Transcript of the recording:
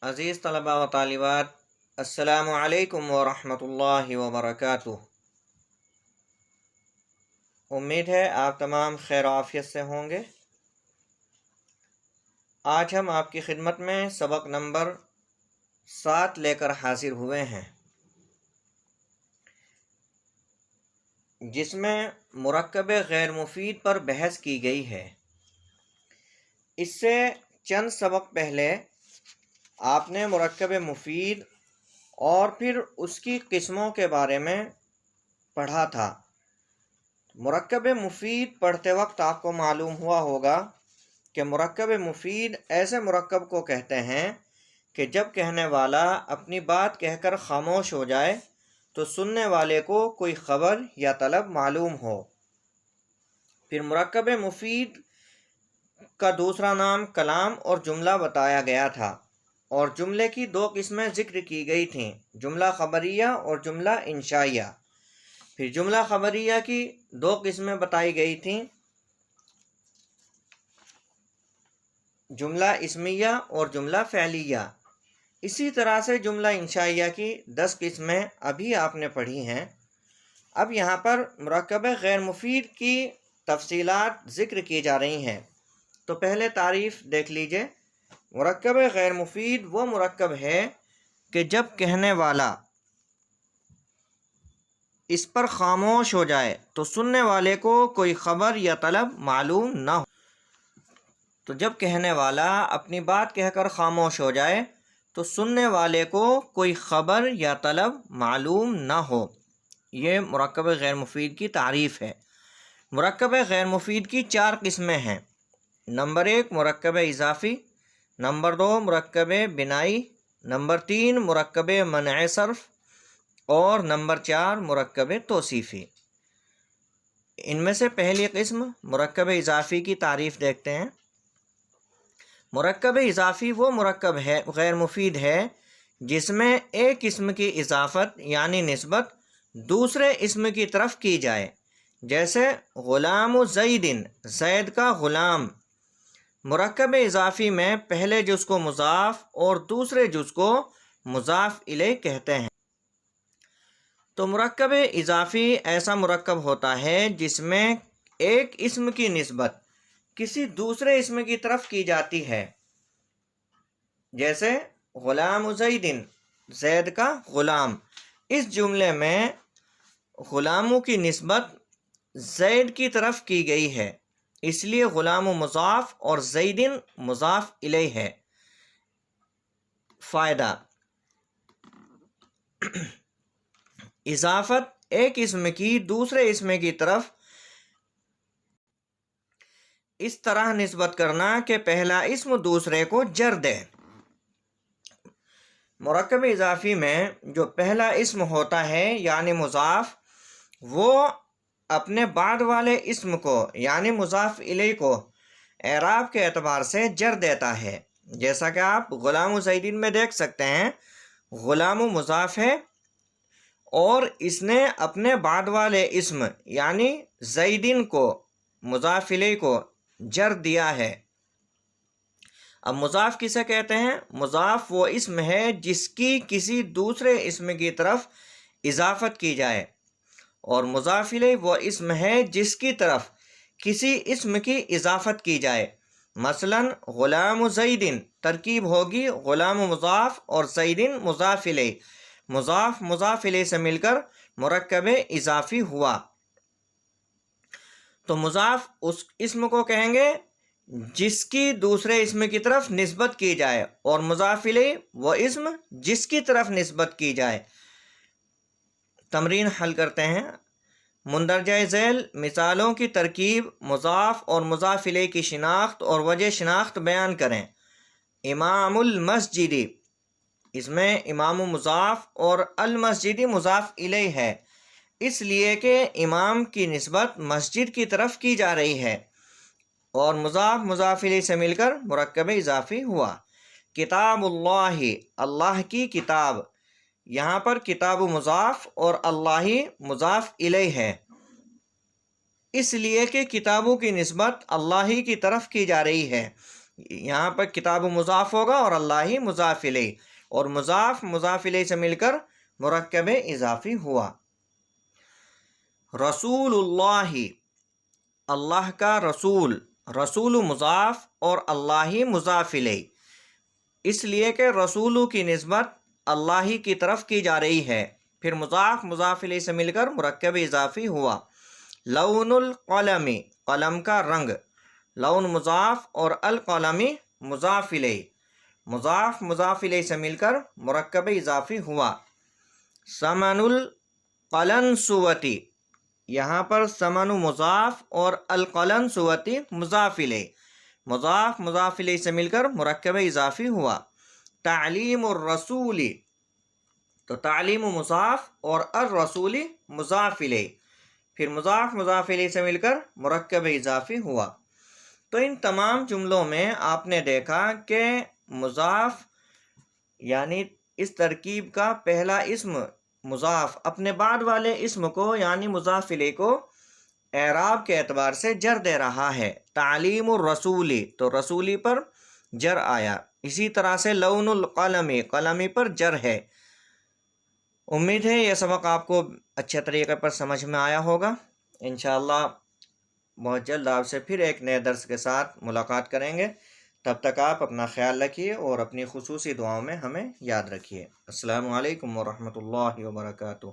عزیز طلباء و طالبات، السلام علیکم ورحمۃ اللہ وبرکاتہ۔ امید ہے آپ تمام خیر و عافیت سے ہوں گے۔ آج ہم آپ کی خدمت میں سبق نمبر 7 لے کر حاضر ہوئے ہیں، جس میں مرکب غیر مفید پر بحث کی گئی ہے۔ اس سے چند سبق پہلے آپ نے مرکب مفید اور پھر اس کی قسموں کے بارے میں پڑھا تھا۔ مرکب مفید پڑھتے وقت آپ کو معلوم ہوا ہوگا کہ مرکب مفید ایسے مرکب کو کہتے ہیں کہ جب کہنے والا اپنی بات کہہ کر خاموش ہو جائے تو سننے والے کو کوئی خبر یا طلب معلوم ہو۔ پھر مرکب مفید کا دوسرا نام کلام اور جملہ بتایا گیا تھا، اور جملے کی 2 قسمیں ذکر کی گئی تھیں، جملہ خبریہ اور جملہ انشائیہ۔ پھر جملہ خبریہ کی 2 قسمیں بتائی گئی تھیں، جملہ اسمیہ اور جملہ فعلیہ۔ اسی طرح سے جملہ انشائیہ کی 10 قسمیں ابھی آپ نے پڑھی ہیں۔ اب یہاں پر مرکب غیر مفید کی تفصیلات ذکر کی جا رہی ہیں، تو پہلے تعریف دیکھ لیجئے۔ مرکب غیر مفید وہ مرکب ہے کہ جب کہنے والا اس پر خاموش ہو جائے تو سننے والے کو کوئی خبر یا طلب معلوم نہ ہو۔ تو جب کہنے والا اپنی بات کہہ کر خاموش ہو جائے تو سننے والے کو کوئی خبر یا طلب معلوم نہ ہو، یہ مرکب غیر مفید کی تعریف ہے۔ مرکب غیر مفید کی 4 قسمیں ہیں۔ نمبر 1 مرکب اضافی، نمبر 2 مرکب بنائی، نمبر 3 مرکب منع صرف، اور نمبر 4 مرکب توصیفی۔ ان میں سے پہلی قسم مرکب اضافی کی تعریف دیکھتے ہیں۔ مرکب اضافی وہ مرکب ہے غیر مفید ہے جس میں ایک اسم کی اضافت یعنی نسبت دوسرے اسم کی طرف کی جائے، جیسے غلام زید، زید کا غلام۔ مرکب اضافی میں پہلے جز کو مضاف اور دوسرے جز کو مضاف الیہ کہتے ہیں۔ تو مرکب اضافی ایسا مرکب ہوتا ہے جس میں ایک اسم کی نسبت کسی دوسرے اسم کی طرف کی جاتی ہے، جیسے غلام زید، زید کا غلام۔ اس جملے میں غلاموں کی نسبت زید کی طرف کی گئی ہے، اس لیے غلام مضاف اور زید مضاف الیہ ہے۔ فائدہ: اضافت ایک اسم کی دوسرے اسم کی طرف اس طرح نسبت کرنا کہ پہلا اسم دوسرے کو جر دے۔ مرکب اضافی میں جو پہلا اسم ہوتا ہے یعنی مضاف، وہ اپنے بعد والے اسم کو یعنی مضاف الیہ کو اعراب کے اعتبار سے جر دیتا ہے، جیسا کہ آپ غلام زیدین میں دیکھ سکتے ہیں۔ غلام مضاف ہے اور اس نے اپنے بعد والے اسم یعنی زیدین کو مضاف الیہ کو جر دیا ہے۔ اب مضاف کسے کہتے ہیں؟ مضاف وہ اسم ہے جس کی کسی دوسرے اسم کی طرف اضافت کی جائے، اور مضاف الیہ وہ اسم ہے جس کی طرف کسی اسم کی اضافت کی جائے۔ مثلا غلام زیدن ترکیب ہوگی غلام مضاف اور زیدن مضاف الیہ، مضاف مضاف الیہ سے مل کر مرکب اضافی ہوا۔ تو مضاف اس اسم کو کہیں گے جس کی دوسرے اسم کی طرف نسبت کی جائے، اور مضاف الیہ وہ اسم جس کی طرف نسبت کی جائے۔ تمرین حل کرتے ہیں۔ مندرجہ ذیل مثالوں کی ترکیب، مضاف اور مضاف الیہ کی شناخت اور وجہ شناخت بیان کریں۔ امام المسجد، اس میں امام مضاف اور المسجد مضاف الیہ ہے، اس لیے کہ امام کی نسبت مسجد کی طرف کی جا رہی ہے، اور مضاف مضاف الیہ سے مل کر مرکب اضافی ہوا۔ کتاب اللہ، اللہ کی کتاب، یہاں پر کتاب مضاف اور اللہ مضاف الیہ ہے، اس لیے کہ کتابوں کی نسبت اللہ کی طرف کی جا رہی ہے، یہاں پر کتاب مضاف ہوگا اور اللہ ہی مضاف الیہ، اور مضاف مضاف الیہ سے مل کر مرکب اضافی ہوا۔ رسول اللہ، اللہ کا رسول، رسول مضاف اور اللہ ہی مضاف الیہ، اس لیے کہ رسولو کی نسبت اللہ ہی کی طرف کی جا رہی ہے، پھر مضاف مضاف الیہ سے مل کر مرکب اضافی ہوا۔ لون القلم، قلم کا رنگ، لون مضاف اور القلم مضاف الیہ، مضاف مضاف الیہ سے مل کر مرکب اضافی ہوا۔ ثمن القلنسوتی، یہاں پر ثمن مضاف اور القلنسوتی مضاف الیہ، مضاف مضاف الیہ سے مل کر مرکب اضافی ہوا۔ تعلیم الرسول، تو تعلیم مضاف اور الرسول مضاف الیہ، پھر مضاف مضاف الیہ سے مل کر مرکب اضافی ہوا۔ تو ان تمام جملوں میں آپ نے دیکھا کہ مضاف یعنی اس ترکیب کا پہلا اسم مضاف اپنے بعد والے اسم کو یعنی مضاف الیہ کو اعراب کے اعتبار سے جر دے رہا ہے۔ تعلیم الرسولی، تو رسولی پر جر آیا، اسی طرح سے لون القلم، قلمی پر جر ہے۔ امید ہے یہ سبق آپ کو اچھے طریقے پر سمجھ میں آیا ہوگا۔ انشاءاللہ بہت جلد آپ سے پھر ایک نئے درس کے ساتھ ملاقات کریں گے، تب تک آپ اپنا خیال رکھیے اور اپنی خصوصی دعاؤں میں ہمیں یاد رکھیے۔ السلام علیکم ورحمۃ اللہ وبرکاتہ۔